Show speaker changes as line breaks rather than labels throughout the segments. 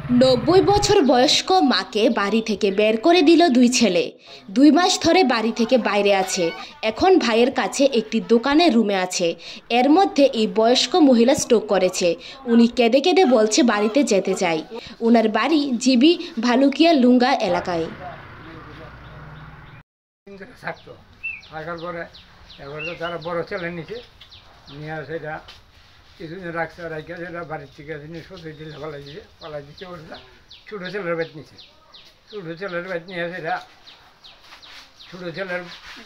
৯০ বছর বয়স্ক মাকে বাড়ি থেকে বের করে দিল দুই ছেলে। ২ মাস ধরে বাড়ি থেকে বাইরে আছে। এখন ভাইয়ের কাছে একটি দোকানের রুমে আছে। এর মধ্যে এই বয়স্ক মহিলা স্ট্রোক করেছে। উনি কেঁদে কেঁদে বলছে বাড়িতে যেতে চাই। ওনার বাড়ি জিবি ভালুকিয়া লুঙ্গা এলাকায়।
থাকতো থাকার পরে এবার তো তারা বড় ছেলে নিচে নিয়ে সেটা কিছুদিন রাখছে, রাখে সেটা বাড়ির থেকে জিনিসপত্র দিলে পালাই দিচ্ছে ওটা ছোটো ছেলের বেত নিছে। ছোটো ছেলের বেত নিয়ে সেটা ছোটো ছেলের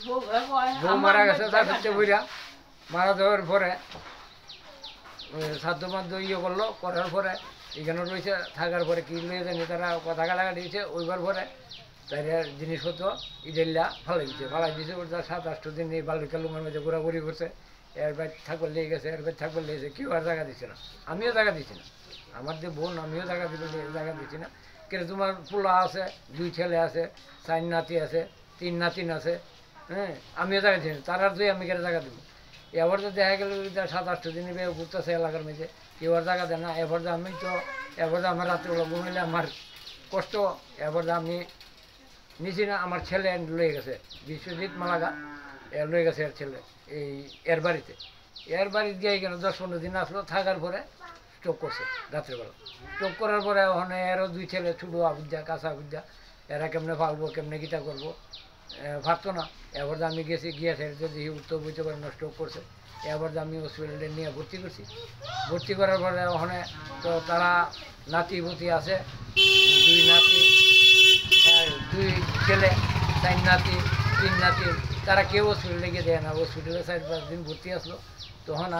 বউ মারা গেছে, তার হচ্ছে বইরা মারা যাওয়ার পরে সাধ্য মাধ্য করলো, করার পরে এখানে রয়েছে থাকার পরে কি নিয়ে জানি তারা কথা কাটাকা দিয়েছে। ওইবার পরে তাই জিনিসপত্র ইডেল্লা ফালাই দিয়েছে ওটা ৭-৮ দিন এই বালুকা লুঙ্গার মধ্যে ঘোরাঘুরি করছে। এর বাইর থাকবার লেগে গেছে, এর বাইর থাকবার লেগেছে, কেউ আর জায়গা দিচ্ছে না, আমিও জায়গা দিচ্ছি না। আমার যে বোন আমিও জায়গা দিচ্ছি না। কিন্তু তোমার পোলা আছে, 2 ছেলে আছে, 4 নাতি আছে, 3 নাতিন আছে, হ্যাঁ, আমিও জায়গা দিচ্ছি না। তার আর আমি কেন জায়গা দেবো? এবার তো দেখা গেল ৭-৮ দিন ঘুরতেছে এলাকার মধ্যে, কেউ আর জায়গা দেয় না। এবার আমি তো আমার রাত্রিবেলা ঘুমাইলে আমার কষ্ট। এবার আমি নিচে না, আমার ছেলে লয়ে গেছে বিশ্বজিৎ মালাগা, লয়ে গেছে এর ছেলে এর বাড়িতে গিয়ে কেন 10-15 দিন আসলো। থাকার পরে স্ট্রোক করছে রাত্রেবেলা। স্ট্রোক করার পরে ওখানে এরও 2 ছেলে ছোটো আবুজা কাঁচা আবুজা, এরা কেমনে পালবো কেমনে গীতা করবো ভাবতো না। এবার আমি গেছি, গিয়ে যদি উত্তর বুঝতে পারে না স্ট্রোক করছে। এবার আমি হসপিটালে নিয়ে ভর্তি করছি। ভর্তি করার পরে ওখানে তো তারা নাতি ভর্তি আছে, 2 নাতি, 2 ছেলে, 4 নাতি, 3 নাতি, তারা কেউ হসপিটালে গিয়ে দেয় না। হসপিটালে 4-5 দিন ভর্তি আসলো। তখন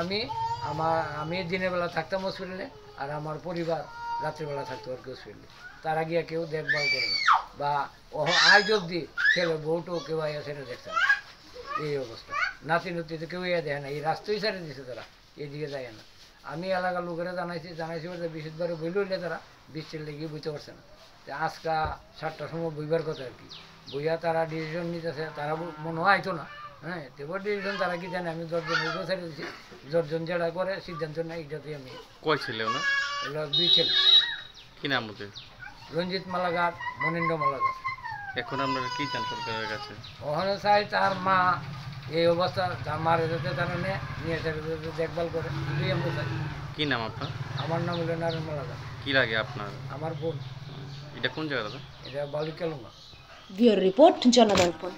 আমি দিনের বেলা থাকতাম হসপিটালে, আর আমার পরিবার রাত্রিবেলা থাকতো আর কি হসপিটালে। তারা গিয়ে কেউ দেখভাল করে না, বা আজ অব্দি ছেলে বউটো কেউ আইয়া সেটা দেখছে না। এই অবস্থা, নাতি তো কেউ ইয়ে দেয় না। এই রাস্তায় ছেড়ে দিছে তারা, এদিকে যায় না। আমি এলাকার লোকেরা জানাইছি বলতে বিশুদ্ধবারে বইলে হইলে তারা বৃষ্টির লেগে বুঝতে পারছে না। আজকা 7টার সময় বইবার কথা আর কি, বইয়া তারা ডিসিশন নিতেছে। তারা মনে হয় আইতো না, হ্যাঁ, তেবার ডিসিশন তারা কি জানে। আমি 10 জন উপরে ছেড়ে দিচ্ছি, 10 জন যেটা করে সিদ্ধান্ত নেই এটাতেই আমি।
কয় ছেলে ওনার?
এগুলো 2 ছেলে।
কি নাম ওদের?
রঞ্জিত মালাগার, মনীন্দ্র মালাগার।
এখন আপনারা কি চান সরকারের কাছে?
ওখানে চাই তার মা এই অবস্থা, তার মারে যাতে তারা নিয়ে দেখভাল করে, এটাই আমরা চাই।
কি নাম আপনার?
আমার নাম হলো নারায়ণ মালাগার।
কি লাগে আপনার?
আমার বোন।
এটা কোন জায়গাটা?
এটা বালুকা লুঙ্গা।
Bureau report, জনদর্পণ।